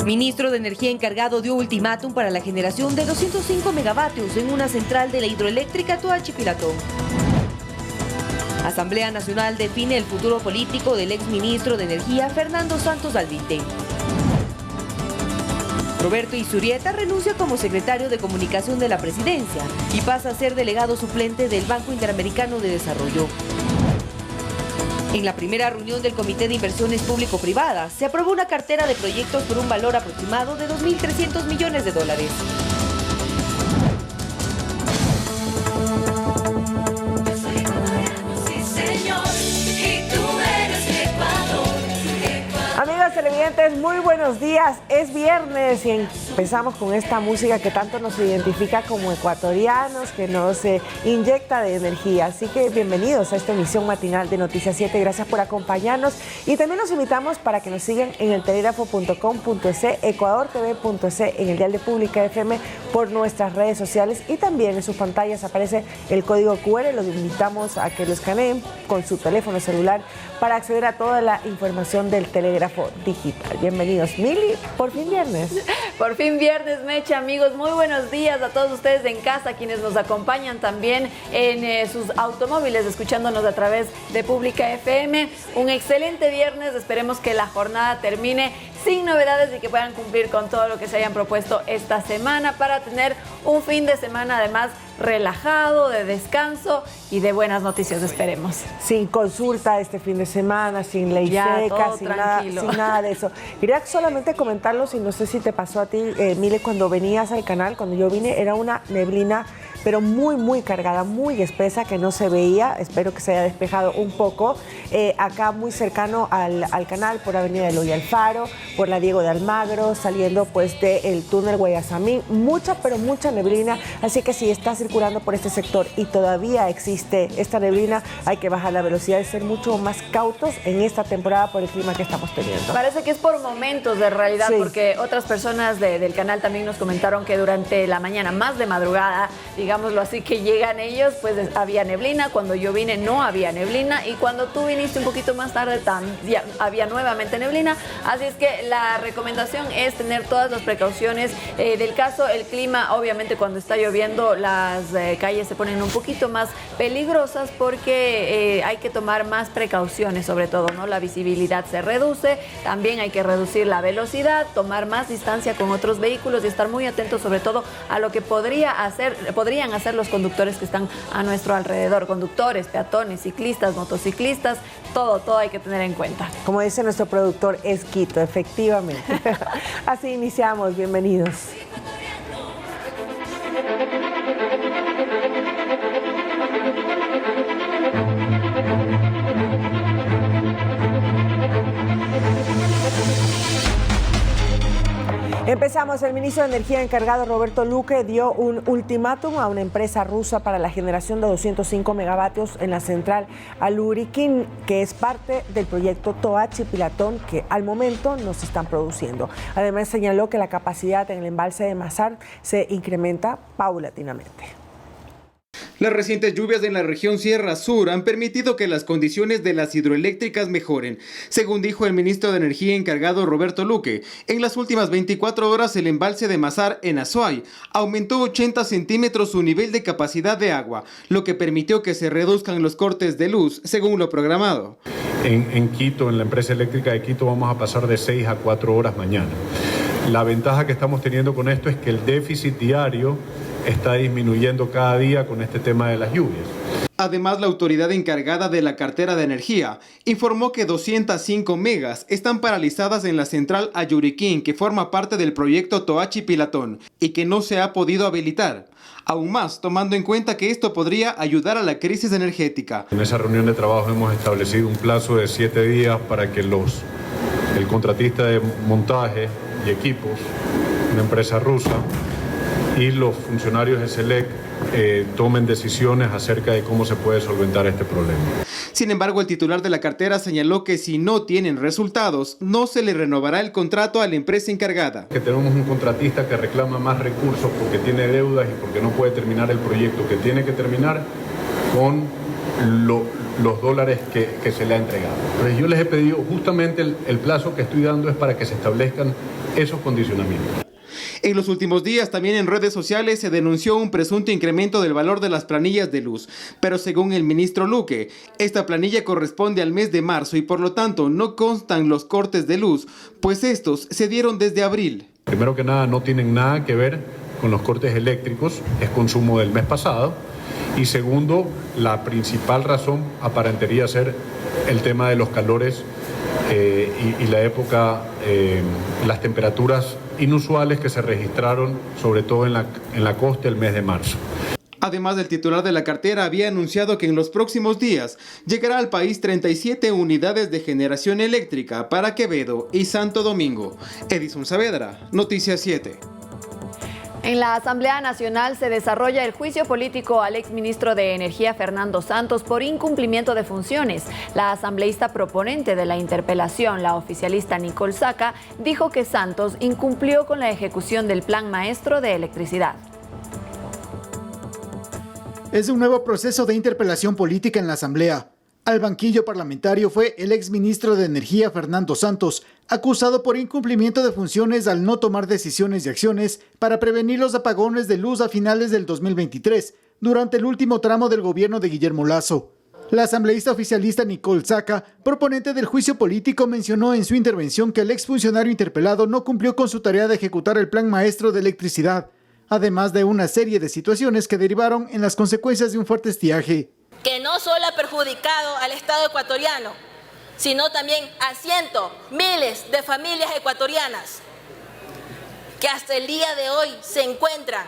Ministro de Energía encargado dio ultimátum para la generación de 205 megavatios en una central de la hidroeléctrica Toachi-Pilatón. Asamblea Nacional define el futuro político del exministro de Energía Fernando Santos Alvite. Roberto Izurieta renuncia como secretario de Comunicación de la Presidencia y pasa a ser delegado suplente del Banco Interamericano de Desarrollo. En la primera reunión del Comité de Inversiones Público-Privadas se aprobó una cartera de proyectos por un valor aproximado de $2.300 millones. Amigas televidentes, muy buenos días. Es viernes y empezamos con esta música que tanto nos identifica como ecuatorianos, que nos inyecta de energía. Así que bienvenidos a esta emisión matinal de Noticias 7. Gracias por acompañarnos y también los invitamos para que nos sigan en el telégrafo.com.es, ecuadortv.es, en el dial de Pública FM, por nuestras redes sociales y también en sus pantallas aparece el código QR. Los invitamos a que lo escaneen con su teléfono celular para acceder a toda la información del telégrafo digital. Bienvenidos, Mili, por fin viernes. Por fin viernes, Mecha, amigos, muy buenos días a todos ustedes en casa, quienes nos acompañan también en sus automóviles, escuchándonos a través de Pública FM. Un excelente viernes, esperemos que la jornada termine sin novedades y que puedan cumplir con todo lo que se hayan propuesto esta semana para tener un fin de semana además relajado, de descanso y de buenas noticias, esperemos. Sin consulta este fin de semana, sin ley seca, sin nada de eso. Quería solamente comentarlos y no sé si te pasó a ti, Mile, cuando venías al canal, cuando yo vine, era una neblina pero muy cargada, muy espesa, que no se veía. Espero que se haya despejado un poco. Acá muy cercano al canal, por Avenida Eloy Alfaro, por la Diego de Almagro, saliendo pues del túnel Guayasamín. Mucha neblina, así que si está circulando por este sector y todavía existe esta neblina, hay que bajar la velocidad y ser mucho más cautos en esta temporada por el clima que estamos teniendo. Parece que es por momentos de realidad, sí, porque otras personas del canal también nos comentaron que durante la mañana, más de madrugada, digámoslo así, que llegan ellos, pues había neblina. Cuando yo vine no había neblina y cuando tú viniste un poquito más tarde ya había nuevamente neblina. Así es que la recomendación es tener todas las precauciones del caso. El clima, obviamente, cuando está lloviendo, las calles se ponen un poquito más peligrosas porque hay que tomar más precauciones, sobre todo, ¿no? La visibilidad se reduce, también hay que reducir la velocidad, tomar más distancia con otros vehículos y estar muy atentos sobre todo a lo que podrían hacer los conductores que están a nuestro alrededor, conductores, peatones, ciclistas, motociclistas, todo hay que tener en cuenta. Como dice nuestro productor, es Quito, efectivamente. Así iniciamos, bienvenidos. Empezamos. El ministro de Energía encargado, Roberto Luque, dio un ultimátum a una empresa rusa para la generación de 205 megavatios en la central Aluriquín, que es parte del proyecto Toachi-Pilatón, que al momento no se están produciendo. Además, señaló que la capacidad en el embalse de Mazar se incrementa paulatinamente. Las recientes lluvias en la región Sierra Sur han permitido que las condiciones de las hidroeléctricas mejoren. Según dijo el ministro de Energía encargado Roberto Luque, en las últimas 24 horas el embalse de Mazar en Azuay aumentó 80 centímetros su nivel de capacidad de agua, lo que permitió que se reduzcan los cortes de luz según lo programado. En Quito, en la empresa eléctrica de Quito, vamos a pasar de 6 a 4 horas mañana. La ventaja que estamos teniendo con esto es que el déficit diario está disminuyendo cada día con este tema de las lluvias. Además, la autoridad encargada de la cartera de energía informó que 205 megas están paralizadas en la central Ayuriquín, que forma parte del proyecto Toachi-Pilatón y que no se ha podido habilitar. Aún más, tomando en cuenta que esto podría ayudar a la crisis energética. En esa reunión de trabajo hemos establecido un plazo de 7 días para que el contratista de montaje y equipos, una empresa rusa, y los funcionarios de SELEC tomen decisiones acerca de cómo se puede solventar este problema. Sin embargo, el titular de la cartera señaló que si no tienen resultados, no se le renovará el contrato a la empresa encargada. Que tenemos un contratista que reclama más recursos porque tiene deudas y porque no puede terminar el proyecto que tiene que terminar con los dólares que se le ha entregado. Entonces yo les he pedido, justamente el plazo que estoy dando es para que se establezcan esos condicionamientos. En los últimos días también en redes sociales se denunció un presunto incremento del valor de las planillas de luz, pero según el ministro Luque, esta planilla corresponde al mes de marzo y por lo tanto no constan los cortes de luz, pues estos se dieron desde abril. Primero que nada, no tienen nada que ver con los cortes eléctricos, es consumo del mes pasado. Y segundo, la principal razón aparentaría ser el tema de los calores y la época, las temperaturas inusuales que se registraron, sobre todo en la costa el mes de marzo. Además, el titular de la cartera había anunciado que en los próximos días llegará al país 37 unidades de generación eléctrica para Quevedo y Santo Domingo. Edison Saavedra, Noticias 7. En la Asamblea Nacional se desarrolla el juicio político al exministro de Energía Fernando Santos por incumplimiento de funciones. La asambleísta proponente de la interpelación, la oficialista Nicole Saca, dijo que Santos incumplió con la ejecución del Plan Maestro de Electricidad. Es un nuevo proceso de interpelación política en la Asamblea. Al banquillo parlamentario fue el exministro de Energía Fernando Santos, acusado por incumplimiento de funciones al no tomar decisiones y acciones para prevenir los apagones de luz a finales del 2023, durante el último tramo del gobierno de Guillermo Lasso. La asambleísta oficialista Nicole Saca, proponente del juicio político, mencionó en su intervención que el exfuncionario interpelado no cumplió con su tarea de ejecutar el Plan Maestro de Electricidad, además de una serie de situaciones que derivaron en las consecuencias de un fuerte estiaje. Que no solo ha perjudicado al Estado ecuatoriano, sino también a miles de familias ecuatorianas que hasta el día de hoy se encuentran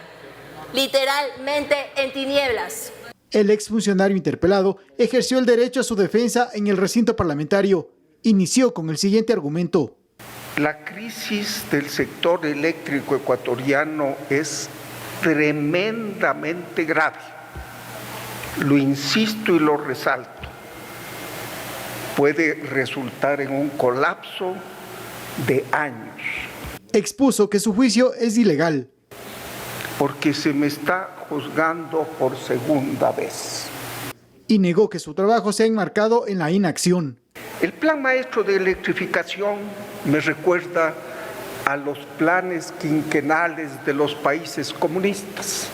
literalmente en tinieblas. El exfuncionario interpelado ejerció el derecho a su defensa en el recinto parlamentario. Inició con el siguiente argumento. La crisis del sector eléctrico ecuatoriano es tremendamente grave. Lo insisto y lo resalto. Puede resultar en un colapso de años. Expuso que su juicio es ilegal. Porque se me está juzgando por segunda vez. Y negó que su trabajo se ha enmarcado en la inacción. El Plan Maestro de Electrificación me recuerda a los planes quinquenales de los países comunistas.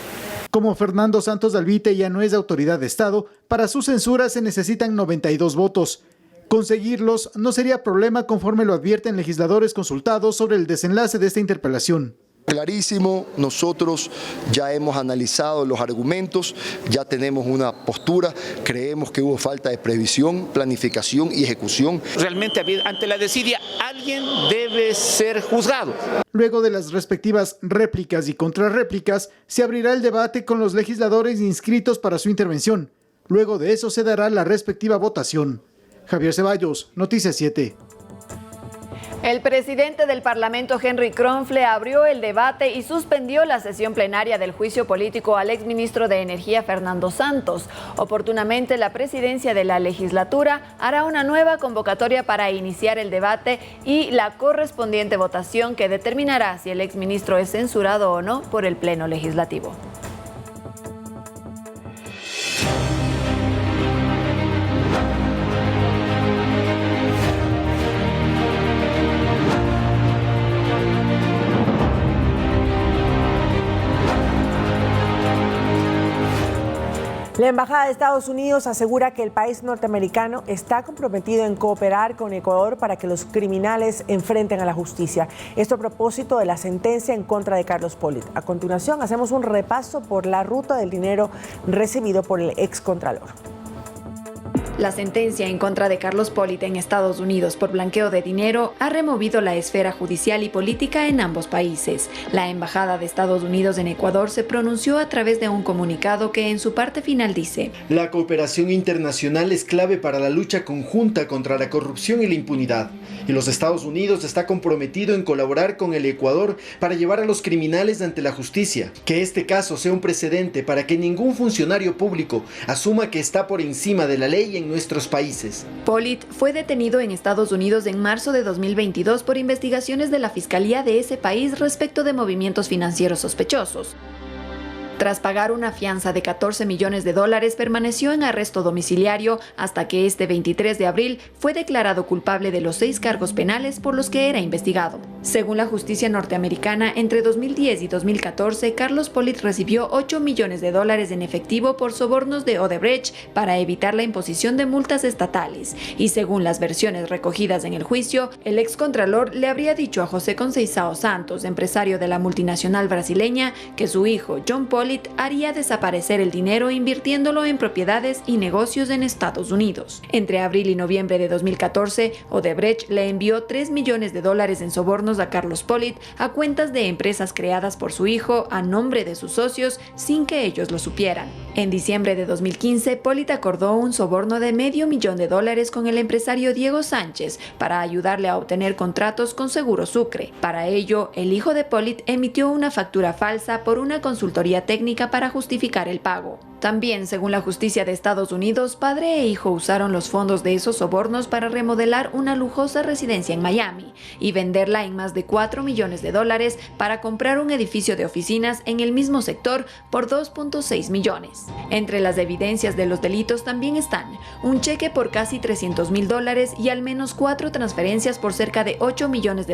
Como Fernando Santos Dalvite ya no es autoridad de Estado, para su censura se necesitan 92 votos. Conseguirlos no sería problema, conforme lo advierten legisladores consultados sobre el desenlace de esta interpelación. Clarísimo, nosotros ya hemos analizado los argumentos, ya tenemos una postura, creemos que hubo falta de previsión, planificación y ejecución. Realmente ante la desidia alguien debe ser juzgado. Luego de las respectivas réplicas y contrarréplicas, se abrirá el debate con los legisladores inscritos para su intervención. Luego de eso se dará la respectiva votación. Javier Ceballos, Noticias 7. El presidente del Parlamento, Henry Kronfle, abrió el debate y suspendió la sesión plenaria del juicio político al exministro de Energía, Fernando Santos. Oportunamente, la presidencia de la legislatura hará una nueva convocatoria para iniciar el debate y la correspondiente votación que determinará si el exministro es censurado o no por el Pleno Legislativo. La Embajada de Estados Unidos asegura que el país norteamericano está comprometido en cooperar con Ecuador para que los criminales enfrenten a la justicia. Esto a propósito de la sentencia en contra de Carlos Pollitt. A continuación, hacemos un repaso por la ruta del dinero recibido por el excontralor. La sentencia en contra de Carlos Pollitt en Estados Unidos por blanqueo de dinero ha removido la esfera judicial y política en ambos países. La Embajada de Estados Unidos en Ecuador se pronunció a través de un comunicado que en su parte final dice: la cooperación internacional es clave para la lucha conjunta contra la corrupción y la impunidad, y los Estados Unidos está comprometido en colaborar con el Ecuador para llevar a los criminales ante la justicia. Que este caso sea un precedente para que ningún funcionario público asuma que está por encima de la ley en nuestros países. Pollitt fue detenido en Estados Unidos en marzo de 2022 por investigaciones de la Fiscalía de ese país respecto de movimientos financieros sospechosos. Tras pagar una fianza de $14 millones, permaneció en arresto domiciliario hasta que este 23 de abril fue declarado culpable de los 6 cargos penales por los que era investigado. Según la justicia norteamericana, entre 2010 y 2014, Carlos Pollitt recibió $8 millones en efectivo por sobornos de Odebrecht para evitar la imposición de multas estatales. Y según las versiones recogidas en el juicio, el excontralor le habría dicho a José Conceição Santos, empresario de la multinacional brasileña, que su hijo, John Pollitt, haría desaparecer el dinero invirtiéndolo en propiedades y negocios en Estados Unidos. Entre abril y noviembre de 2014, Odebrecht le envió $3 millones en sobornos a Carlos Pollitt a cuentas de empresas creadas por su hijo a nombre de sus socios sin que ellos lo supieran. En diciembre de 2015, Pollitt acordó un soborno de $500,000 con el empresario Diego Sánchez para ayudarle a obtener contratos con Seguro Sucre. Para ello, el hijo de Pollitt emitió una factura falsa por una consultoría técnica para justificar el pago. También, según la justicia de Estados Unidos, padre e hijo usaron los fondos de esos sobornos para remodelar una lujosa residencia en Miami y venderla en más de $4 millones para comprar un edificio de oficinas en el mismo sector por $2.6 millones. Entre las evidencias de los delitos también están un cheque por casi $300,000 y al menos 4 transferencias por cerca de $8 millones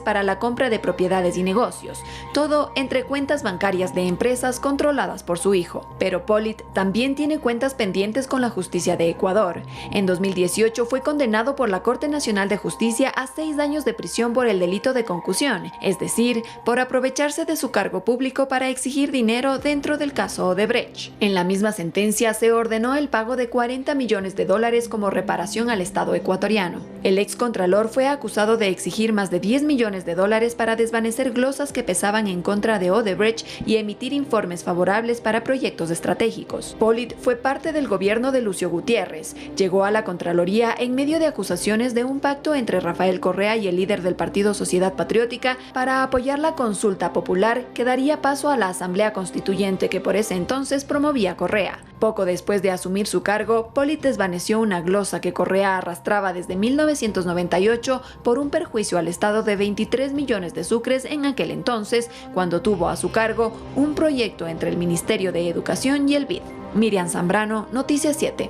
para la compra de propiedades y negocios, todo entre cuentas bancarias de empresas controladas por su hijo. Pero Pollitt también tiene cuentas pendientes con la justicia de Ecuador. En 2018 fue condenado por la Corte Nacional de Justicia a 6 años de prisión por el delito de concusión, es decir, por aprovecharse de su cargo público para exigir dinero dentro del caso Odebrecht. En la misma sentencia se ordenó el pago de $40 millones como reparación al Estado ecuatoriano. El excontralor fue acusado de exigir más de $10 millones para desvanecer glosas que pesaban en contra de Odebrecht y emitir informes favorables para proyectos estratégicos. Pollitt fue parte del gobierno de Lucio Gutiérrez. Llegó a la Contraloría en medio de acusaciones de un pacto entre Rafael Correa y el líder del partido Sociedad Patriótica para apoyar la consulta popular que daría paso a la Asamblea Constituyente que por ese entonces promovía Correa. Poco después de asumir su cargo, Pollitt desvaneció una glosa que Correa arrastraba desde 1998 por un perjuicio al Estado de 23 millones de sucres en aquel entonces, cuando tuvo a su cargo un proyecto entre el Ministerio de Educación y el BID. Miriam Zambrano, Noticias 7.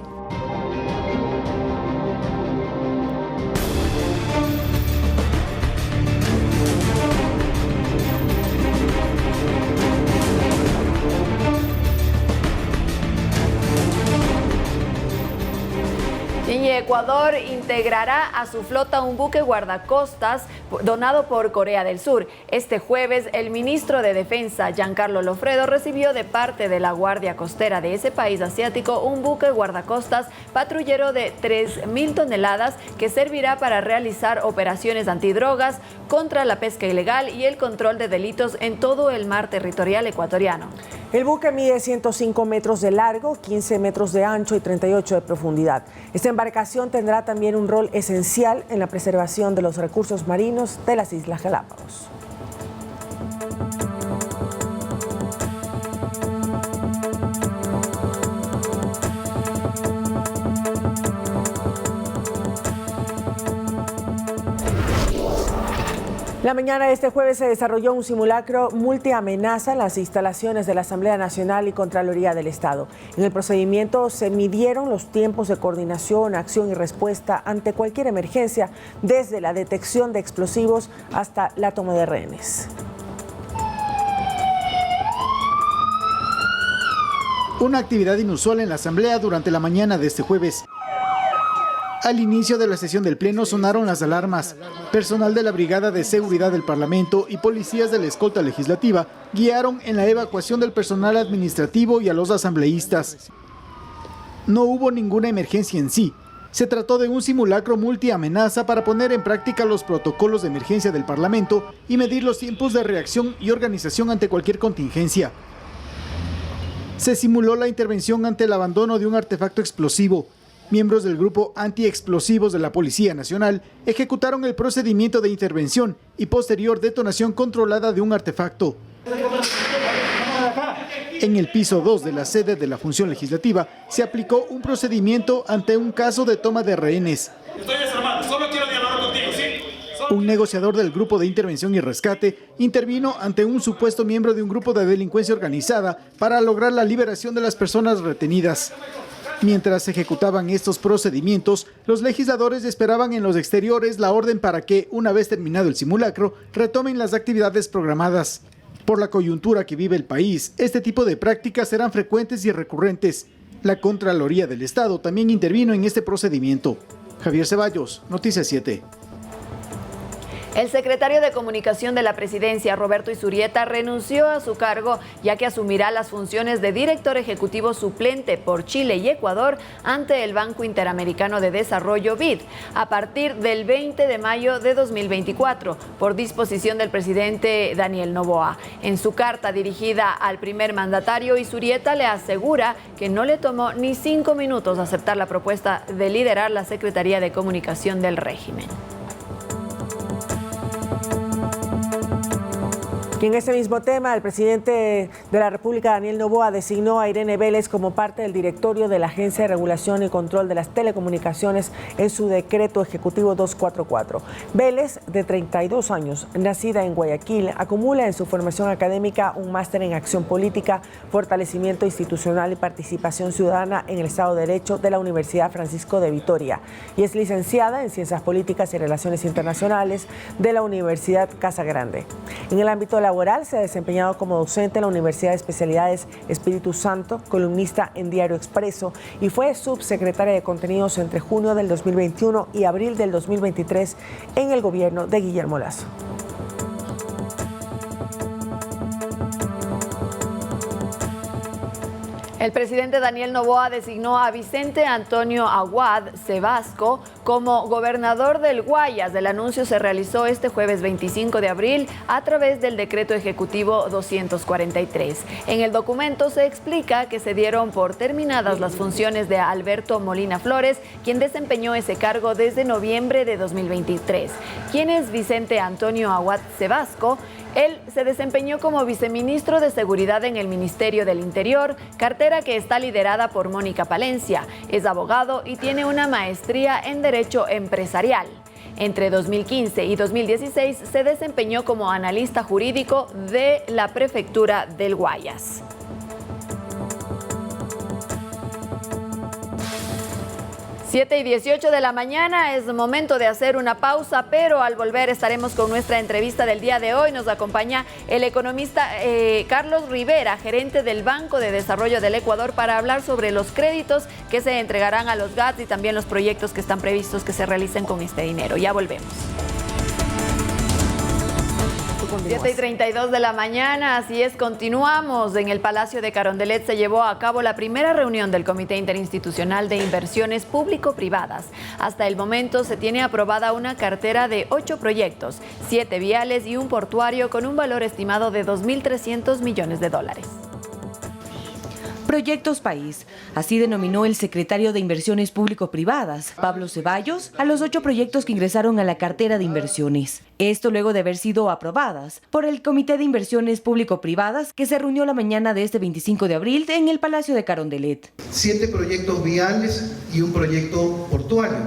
Y Ecuador integrará a su flota un buque guardacostas donado por Corea del Sur. Este jueves, el ministro de Defensa, Giancarlo Lofredo, recibió de parte de la Guardia Costera de ese país asiático un buque guardacostas patrullero de 3.000 toneladas que servirá para realizar operaciones antidrogas, contra la pesca ilegal y el control de delitos en todo el mar territorial ecuatoriano. El buque mide 105 metros de largo, 15 metros de ancho y 38 de profundidad. Esta embarcación tendrá también un rol esencial en la preservación de los recursos marinos de las Islas Galápagos. La mañana de este jueves se desarrolló un simulacro multiamenaza en las instalaciones de la Asamblea Nacional y Contraloría del Estado. En el procedimiento se midieron los tiempos de coordinación, acción y respuesta ante cualquier emergencia, desde la detección de explosivos hasta la toma de rehenes. Una actividad inusual en la Asamblea durante la mañana de este jueves. Al inicio de la sesión del Pleno sonaron las alarmas. Personal de la Brigada de Seguridad del Parlamento y policías de la escolta legislativa guiaron en la evacuación del personal administrativo y a los asambleístas. No hubo ninguna emergencia en sí. Se trató de un simulacro multiamenaza para poner en práctica los protocolos de emergencia del Parlamento y medir los tiempos de reacción y organización ante cualquier contingencia. Se simuló la intervención ante el abandono de un artefacto explosivo. Miembros del grupo antiexplosivos de la Policía Nacional ejecutaron el procedimiento de intervención y posterior detonación controlada de un artefacto. En el piso 2 de la sede de la Función Legislativa se aplicó un procedimiento ante un caso de toma de rehenes. Estoy desarmado, solo quiero dialogar contigo, ¿sí? Un negociador del Grupo de Intervención y Rescate intervino ante un supuesto miembro de un grupo de delincuencia organizada para lograr la liberación de las personas retenidas. Mientras se ejecutaban estos procedimientos, los legisladores esperaban en los exteriores la orden para que, una vez terminado el simulacro, retomen las actividades programadas. Por la coyuntura que vive el país, este tipo de prácticas serán frecuentes y recurrentes. La Contraloría del Estado también intervino en este procedimiento. Javier Ceballos, Noticias 7. El secretario de Comunicación de la Presidencia, Roberto Izurieta, renunció a su cargo ya que asumirá las funciones de director ejecutivo suplente por Chile y Ecuador ante el Banco Interamericano de Desarrollo BID a partir del 20 de mayo de 2024, por disposición del presidente Daniel Noboa. En su carta dirigida al primer mandatario, Izurieta le asegura que no le tomó ni 5 minutos aceptar la propuesta de liderar la Secretaría de Comunicación del régimen. Y en ese mismo tema, el presidente de la República, Daniel Noboa, designó a Irene Vélez como parte del directorio de la Agencia de Regulación y Control de las Telecomunicaciones en su decreto ejecutivo 244. Vélez, de 32 años, nacida en Guayaquil, acumula en su formación académica un máster en acción política, fortalecimiento institucional y participación ciudadana en el Estado de Derecho de la Universidad Francisco de Vitoria y es licenciada en Ciencias Políticas y Relaciones Internacionales de la Universidad Casa Grande. En el ámbito laboral se ha desempeñado como docente en la Universidad de Especialidades Espíritu Santo, columnista en Diario Expreso y fue subsecretaria de Contenidos entre junio del 2021 y abril del 2023 en el gobierno de Guillermo Lasso. El presidente Daniel Noboa designó a Vicente Antonio Aguad Sebasco como gobernador del Guayas. El anuncio se realizó este jueves 25 de abril a través del decreto ejecutivo 243. En el documento se explica que se dieron por terminadas las funciones de Alberto Molina Flores, quien desempeñó ese cargo desde noviembre de 2023. ¿Quién es Vicente Antonio Aguad Sebasco? Él se desempeñó como viceministro de Seguridad en el Ministerio del Interior, cartera que está liderada por Mónica Palencia. Es abogado y tiene una maestría en Derecho Empresarial. Entre 2015 y 2016 se desempeñó como analista jurídico de la Prefectura del Guayas. 7:18 de la mañana, es momento de hacer una pausa, pero al volver estaremos con nuestra entrevista del día de hoy. Nos acompaña el economista Carlos Rivera, gerente del Banco de Desarrollo del Ecuador, para hablar sobre los créditos que se entregarán a los GATS y también los proyectos que están previstos que se realicen con este dinero. Ya volvemos. 7:32 de la mañana, así es, continuamos. En el Palacio de Carondelet se llevó a cabo la primera reunión del Comité Interinstitucional de Inversiones Público-Privadas. Hasta el momento se tiene aprobada una cartera de 8 proyectos, 7 viales y un portuario con un valor estimado de $2.300 millones. Proyectos País, así denominó el secretario de Inversiones Público-Privadas, Pablo Ceballos, a los 8 proyectos que ingresaron a la cartera de inversiones. Esto luego de haber sido aprobadas por el Comité de Inversiones Público-Privadas que se reunió la mañana de este 25 de abril en el Palacio de Carondelet. 7 proyectos viales y un proyecto portuario.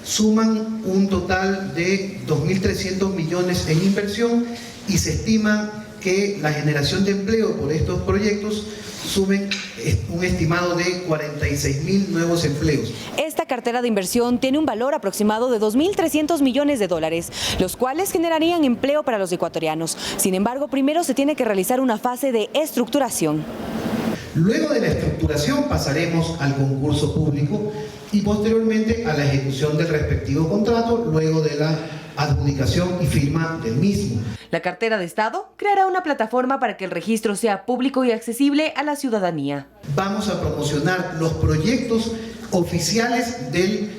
Suman un total de 2.300 millones en inversión y se estima que la generación de empleo por estos proyectos sumen un estimado de 46.000 nuevos empleos. Esta cartera de inversión tiene un valor aproximado de $2.300 millones, los cuales generarían empleo para los ecuatorianos. Sin embargo, primero se tiene que realizar una fase de estructuración. Luego de la estructuración pasaremos al concurso público y posteriormente a la ejecución del respectivo contrato, luego de la adjudicación y firma del mismo. La cartera de Estado creará una plataforma para que el registro sea público y accesible a la ciudadanía. Vamos a promocionar los proyectos oficiales del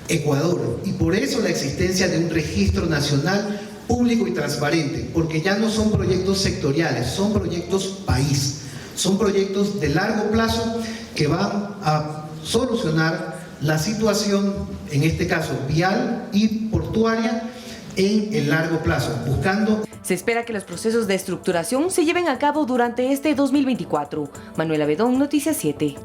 Ecuador, y por eso la existencia de un registro nacional público y transparente, porque ya no son proyectos sectoriales, son proyectos país, son proyectos de largo plazo que van a solucionar la situación, en este caso vial y portuaria, en el largo plazo, buscando... Se espera que los procesos de estructuración se lleven a cabo durante este 2024. Manuela Bedón, Noticias 7.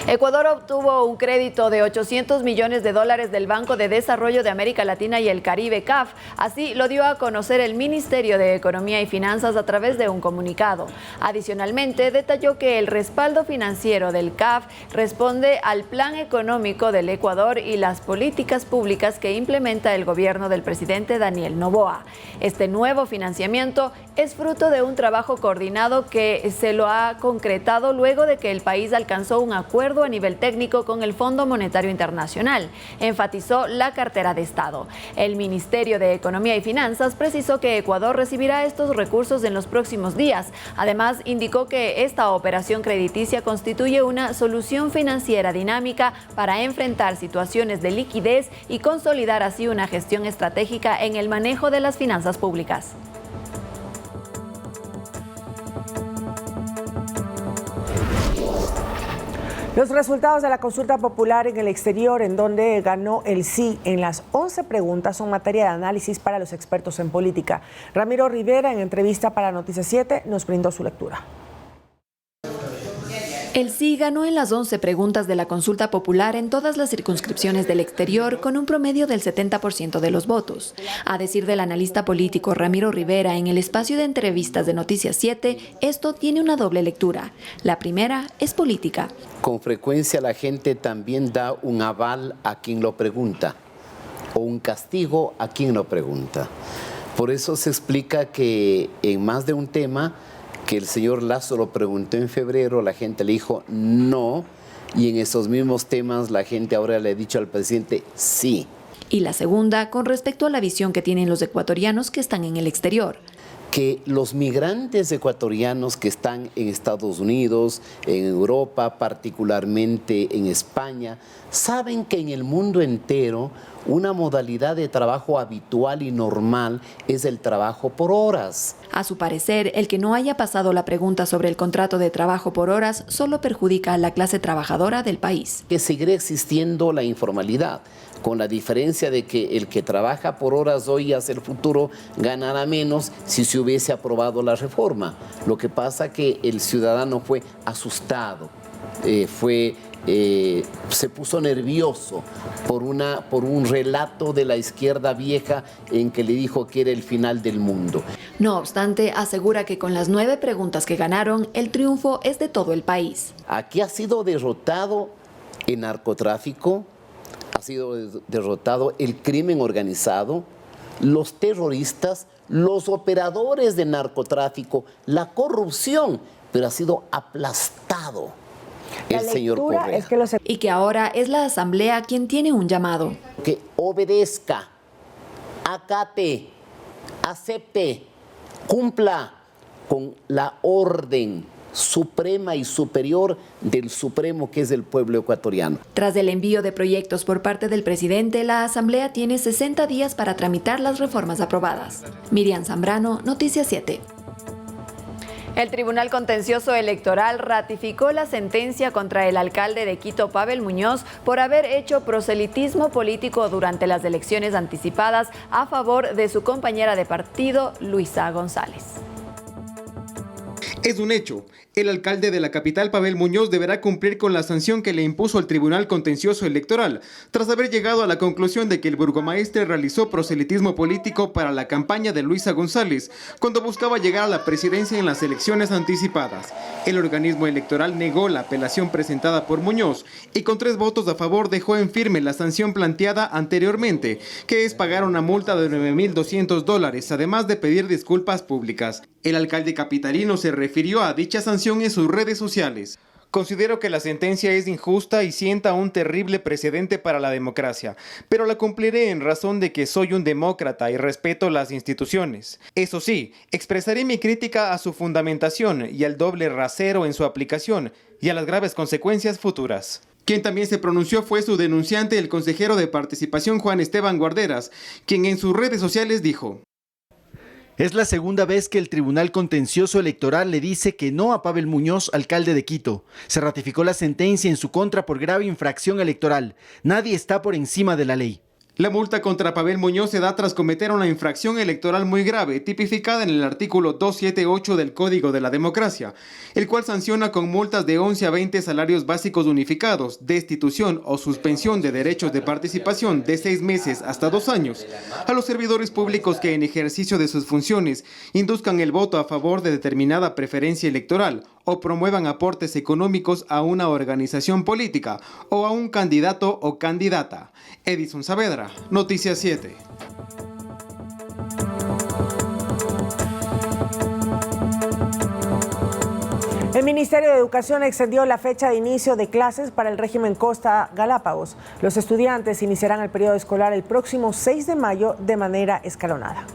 Ecuador obtuvo un crédito de $800 millones del Banco de Desarrollo de América Latina y el Caribe, CAF. Así lo dio a conocer el Ministerio de Economía y Finanzas a través de un comunicado. Adicionalmente, detalló que el respaldo financiero del CAF responde al plan económico del Ecuador y las políticas públicas que implementa el gobierno del presidente Daniel Noboa. Este nuevo financiamiento es fruto de un trabajo coordinado que se lo ha concretado luego de que el país alcanzó un acuerdo a nivel técnico con el Fondo Monetario Internacional, enfatizó la cartera de Estado. El Ministerio de Economía y Finanzas precisó que Ecuador recibirá estos recursos en los próximos días. Además, indicó que esta operación crediticia constituye una solución financiera dinámica para enfrentar situaciones de liquidez y consolidar así una gestión estratégica en el manejo de las finanzas públicas. Los resultados de la consulta popular en el exterior, en donde ganó el sí en las 11 preguntas, son materia de análisis para los expertos en política. Ramiro Rivera, en entrevista para Noticias 7, nos brindó su lectura. El sí ganó en las 11 preguntas de la consulta popular en todas las circunscripciones del exterior con un promedio del 70% de los votos. A decir del analista político Ramiro Rivera en el espacio de entrevistas de Noticias 7, esto tiene una doble lectura. La primera es política. Con frecuencia la gente también da un aval a quien lo pregunta o un castigo a quien lo pregunta. Por eso se explica que en más de un tema que el señor Lazo lo preguntó en febrero, la gente le dijo no, y en esos mismos temas la gente ahora le ha dicho al presidente sí. Y la segunda, con respecto a la visión que tienen los ecuatorianos que están en el exterior. Que los migrantes ecuatorianos que están en Estados Unidos, en Europa, particularmente en España, saben que en el mundo entero una modalidad de trabajo habitual y normal es el trabajo por horas. A su parecer, el que no haya pasado la pregunta sobre el contrato de trabajo por horas solo perjudica a la clase trabajadora del país. Que seguirá existiendo la informalidad, con la diferencia de que el que trabaja por horas hoy hacia el futuro ganará menos si se hubiese aprobado la reforma. Lo que pasa que el ciudadano fue asustado, se puso nervioso por un relato de la izquierda vieja en que le dijo que era el final del mundo. No obstante, asegura que con las 9 preguntas que ganaron, el triunfo es de todo el país. Aquí ha sido derrotado el narcotráfico, ha sido derrotado el crimen organizado, los terroristas, los operadores de narcotráfico, la corrupción, pero ha sido aplastado el señor Correa. Y que ahora es la Asamblea quien tiene un llamado. Que obedezca, acate, acepte, cumpla con la orden suprema y superior del Supremo, que es el pueblo ecuatoriano. Tras el envío de proyectos por parte del presidente, la Asamblea tiene 60 días para tramitar las reformas aprobadas. Miriam Zambrano, Noticias 7. El Tribunal Contencioso Electoral ratificó la sentencia contra el alcalde de Quito, Pavel Muñoz, por haber hecho proselitismo político durante las elecciones anticipadas a favor de su compañera de partido, Luisa González. Es un hecho. El alcalde de la capital, Pavel Muñoz, deberá cumplir con la sanción que le impuso el Tribunal Contencioso Electoral, tras haber llegado a la conclusión de que el burgomaestre realizó proselitismo político para la campaña de Luisa González, cuando buscaba llegar a la presidencia en las elecciones anticipadas. El organismo electoral negó la apelación presentada por Muñoz y con 3 votos a favor dejó en firme la sanción planteada anteriormente, que es pagar una multa de $9.200, además de pedir disculpas públicas. El alcalde capitalino se refirió a dicha sanción en sus redes sociales. Considero que la sentencia es injusta y sienta un terrible precedente para la democracia, pero la cumpliré en razón de que soy un demócrata y respeto las instituciones. Eso sí, expresaré mi crítica a su fundamentación y al doble rasero en su aplicación y a las graves consecuencias futuras. Quien también se pronunció fue su denunciante, el consejero de participación Juan Esteban Guarderas, quien en sus redes sociales dijo: es la segunda vez que el Tribunal Contencioso Electoral le dice que no a Pavel Muñoz, alcalde de Quito. Se ratificó la sentencia en su contra por grave infracción electoral. Nadie está por encima de la ley. La multa contra Pavel Muñoz se da tras cometer una infracción electoral muy grave, tipificada en el artículo 278 del Código de la Democracia, el cual sanciona con multas de 11 a 20 salarios básicos unificados, destitución o suspensión de derechos de participación de 6 meses hasta 2 años a los servidores públicos que en ejercicio de sus funciones induzcan el voto a favor de determinada preferencia electoral o promuevan aportes económicos a una organización política o a un candidato o candidata. Edison Saavedra, Noticias 7. El Ministerio de Educación extendió la fecha de inicio de clases para el régimen Costa Galápagos. Los estudiantes iniciarán el periodo escolar el próximo 6 de mayo de manera escalonada.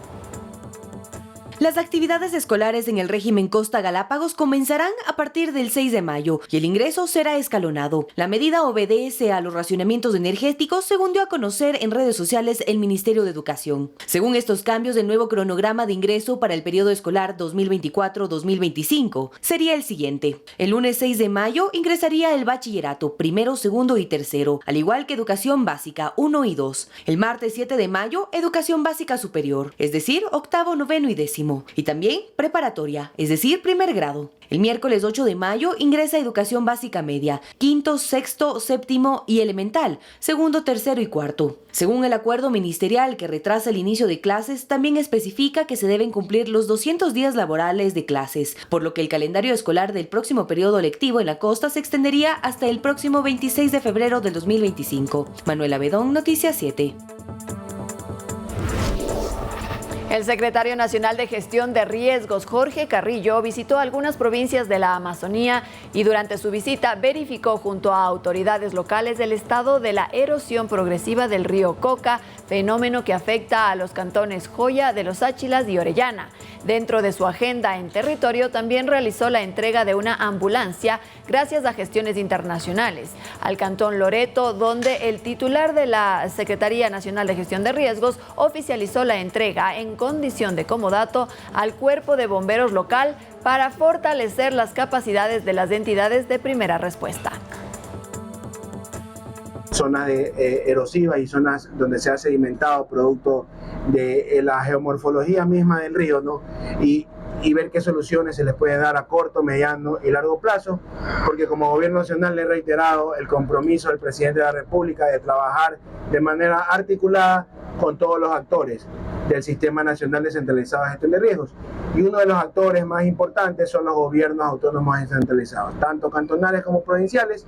Las actividades escolares en el régimen Costa Galápagos comenzarán a partir del 6 de mayo y el ingreso será escalonado. La medida obedece a los racionamientos energéticos, según dio a conocer en redes sociales el Ministerio de Educación. Según estos cambios, el nuevo cronograma de ingreso para el periodo escolar 2024-2025 sería el siguiente. El lunes 6 de mayo ingresaría el bachillerato, primero, segundo y tercero, al igual que educación básica 1 y 2. El martes 7 de mayo, educación básica superior, es decir, octavo, noveno y décimo. Y también preparatoria, es decir, primer grado. El miércoles 8 de mayo ingresa educación básica media, quinto, sexto, séptimo y elemental, segundo, tercero y cuarto. Según el acuerdo ministerial que retrasa el inicio de clases, también especifica que se deben cumplir los 200 días laborales de clases, por lo que el calendario escolar del próximo periodo lectivo en la costa se extendería hasta el próximo 26 de febrero del 2025. Manuela Bedón, Noticias 7. El secretario nacional de Gestión de Riesgos, Jorge Carrillo, visitó algunas provincias de la Amazonía y durante su visita verificó junto a autoridades locales el estado de la erosión progresiva del río Coca, fenómeno que afecta a los cantones Joya, de los Áchilas y Orellana. Dentro de su agenda en territorio también realizó la entrega de una ambulancia gracias a gestiones internacionales al cantón Loreto, donde el titular de la Secretaría Nacional de Gestión de Riesgos oficializó la entrega en condición de comodato al Cuerpo de Bomberos local para fortalecer las capacidades de las entidades de primera respuesta. Zonas erosivas y zonas donde se ha sedimentado producto de la geomorfología misma del río, ¿no? Y ver qué soluciones se les puede dar a corto, mediano y largo plazo, porque como gobierno nacional le he reiterado el compromiso del presidente de la República de trabajar de manera articulada con todos los actores del Sistema Nacional Descentralizado de Gestión de Riesgos. Y uno de los actores más importantes son los gobiernos autónomos descentralizados, tanto cantonales como provinciales.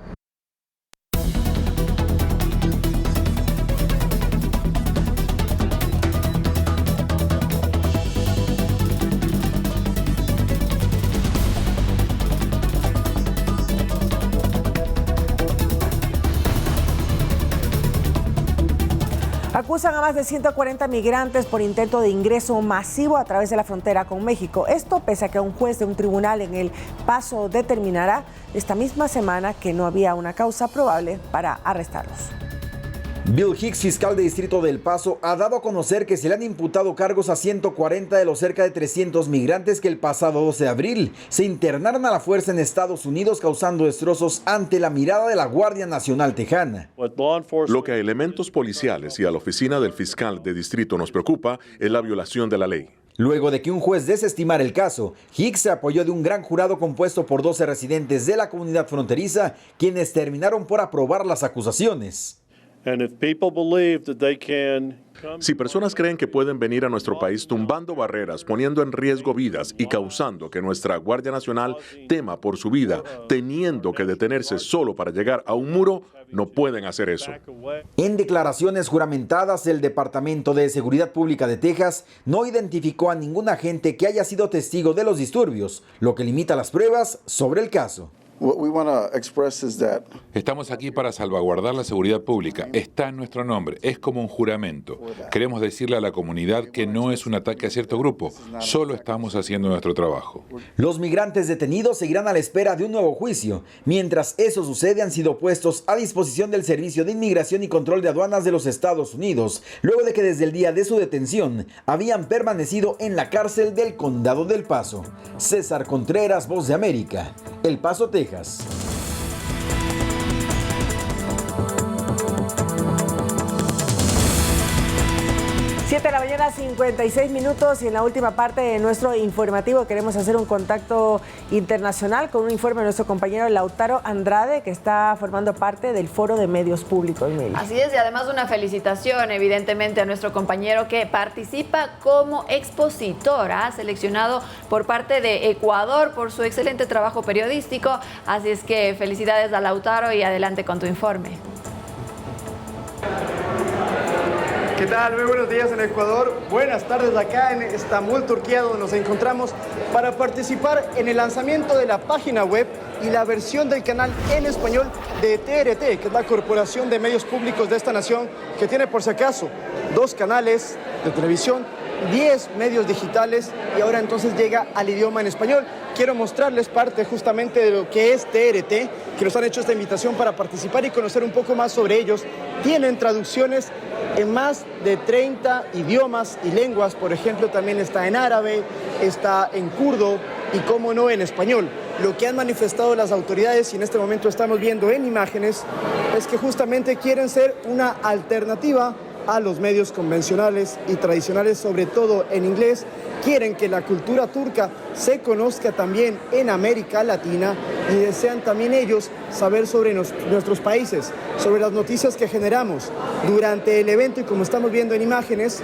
Acusan a más de 140 migrantes por intento de ingreso masivo a través de la frontera con México. Esto pese a que un juez de un tribunal en El Paso determinará esta misma semana que no había una causa probable para arrestarlos. Bill Hicks, fiscal de distrito de El Paso, ha dado a conocer que se le han imputado cargos a 140 de los cerca de 300 migrantes que el pasado 12 de abril se internaron a la fuerza en Estados Unidos, causando destrozos ante la mirada de la Guardia Nacional Tejana. Lo que a elementos policiales y a la oficina del fiscal de distrito nos preocupa es la violación de la ley. Luego de que un juez desestimara el caso, Hicks se apoyó de un gran jurado compuesto por 12 residentes de la comunidad fronteriza, quienes terminaron por aprobar las acusaciones. Si personas creen que pueden venir a nuestro país tumbando barreras, poniendo en riesgo vidas y causando que nuestra Guardia Nacional tema por su vida, teniendo que detenerse solo para llegar a un muro, no pueden hacer eso. En declaraciones juramentadas, el Departamento de Seguridad Pública de Texas no identificó a ningún agente que haya sido testigo de los disturbios, lo que limita las pruebas sobre el caso. Estamos aquí para salvaguardar la seguridad pública. Está en nuestro nombre. Es como un juramento. Queremos decirle a la comunidad que no es un ataque a cierto grupo. Solo estamos haciendo nuestro trabajo. Los migrantes detenidos seguirán a la espera de un nuevo juicio. Mientras eso sucede, han sido puestos a disposición del Servicio de Inmigración y Control de Aduanas de los Estados Unidos, luego de que desde el día de su detención habían permanecido en la cárcel del Condado del Paso. César Contreras, Voz de América, El Paso, Texas. 7 de la mañana, 56 minutos, y en la última parte de nuestro informativo queremos hacer un contacto internacional con un informe de nuestro compañero Lautaro Andrade, que está formando parte del Foro de Medios Públicos. Así es, y además una felicitación evidentemente a nuestro compañero que participa como expositor, seleccionado por parte de Ecuador por su excelente trabajo periodístico. Así es que felicidades a Lautaro y adelante con tu informe. ¿Qué tal? Muy buenos días en Ecuador. Buenas tardes acá en Estambul, Turquía, donde nos encontramos para participar en el lanzamiento de la página web y la versión del canal en español de TRT, que es la Corporación de Medios Públicos de esta nación, que tiene, por si acaso, 2 canales de televisión, 10 medios digitales, y ahora entonces llega al idioma en español. Quiero mostrarles parte justamente de lo que es TRT, que nos han hecho esta invitación para participar y conocer un poco más sobre ellos. Tienen traducciones en más de 30 idiomas y lenguas. Por ejemplo, también está en árabe, está en kurdo y, cómo no, en español. Lo que han manifestado las autoridades, y en este momento estamos viendo en imágenes, es que justamente quieren ser una alternativa a los medios convencionales y tradicionales, sobre todo en inglés. Quieren que la cultura turca se conozca también en América Latina, y desean también ellos saber sobre nuestros países, sobre las noticias que generamos durante el evento. Y como estamos viendo en imágenes,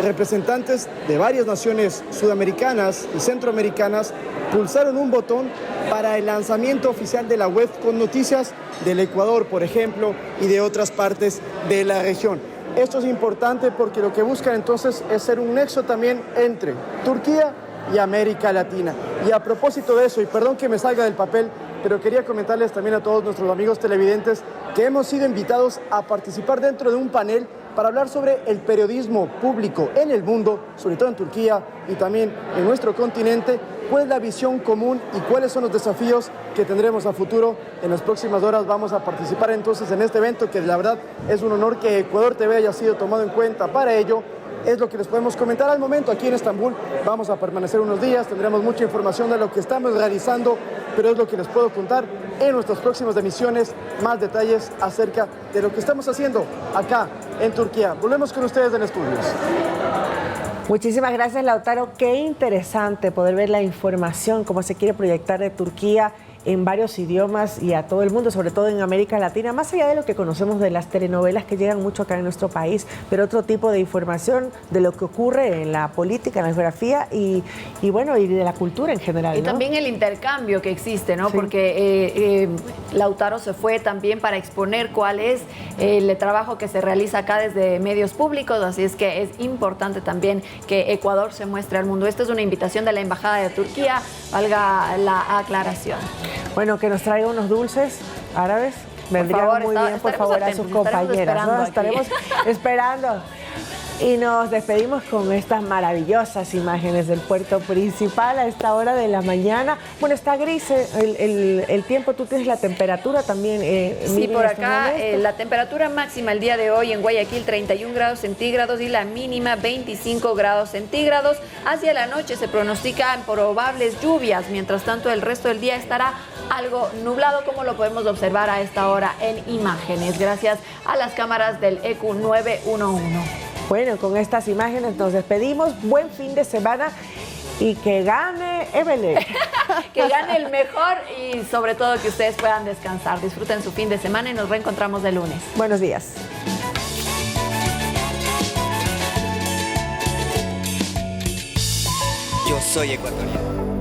representantes de varias naciones sudamericanas y centroamericanas pulsaron un botón para el lanzamiento oficial de la web con noticias del Ecuador, por ejemplo, y de otras partes de la región. Esto es importante porque lo que buscan entonces es ser un nexo también entre Turquía y América Latina. Y a propósito de eso, y perdón que me salga del papel, pero quería comentarles también a todos nuestros amigos televidentes que hemos sido invitados a participar dentro de un panel para hablar sobre el periodismo público en el mundo, sobre todo en Turquía y también en nuestro continente. ¿Cuál es la visión común y cuáles son los desafíos que tendremos a futuro? En las próximas horas vamos a participar entonces en este evento, que la verdad es un honor que Ecuador TV haya sido tomado en cuenta para ello. Es lo que les podemos comentar al momento aquí en Estambul. Vamos a permanecer unos días, tendremos mucha información de lo que estamos realizando, pero es lo que les puedo contar en nuestras próximas emisiones, más detalles acerca de lo que estamos haciendo acá en Turquía. Volvemos con ustedes en estudios. Muchísimas gracias, Lautaro. Qué interesante poder ver la información, cómo se quiere proyectar de Turquía en varios idiomas y a todo el mundo, sobre todo en América Latina, más allá de lo que conocemos de las telenovelas que llegan mucho acá en nuestro país, pero otro tipo de información de lo que ocurre en la política, en la geografía y bueno, y de la cultura en general, y ¿no? También el intercambio que existe, ¿no? Sí. Porque Lautaro se fue también para exponer cuál es el trabajo que se realiza acá desde medios públicos, así es que es importante también que Ecuador se muestre al mundo. Esta es una invitación de la Embajada de Turquía, valga la aclaración. Bueno, que nos traiga unos dulces árabes. Vendría muy bien, por favor, a sus compañeras, ¿no? Estaremos esperando. Y nos despedimos con estas maravillosas imágenes del puerto principal a esta hora de la mañana. Bueno, está gris el tiempo. Tú tienes la temperatura también. Sí, por acá la temperatura máxima el día de hoy en Guayaquil 31 grados centígrados y la mínima 25 grados centígrados. Hacia la noche se pronostican probables lluvias. Mientras tanto, el resto del día estará algo nublado, como lo podemos observar a esta hora en imágenes, gracias a las cámaras del EQ 911. Bueno, con estas imágenes nos despedimos. Buen fin de semana y que gane Evelyn. Que gane el mejor y sobre todo que ustedes puedan descansar. Disfruten su fin de semana y nos reencontramos el lunes. Buenos días. Yo soy ecuatoriano.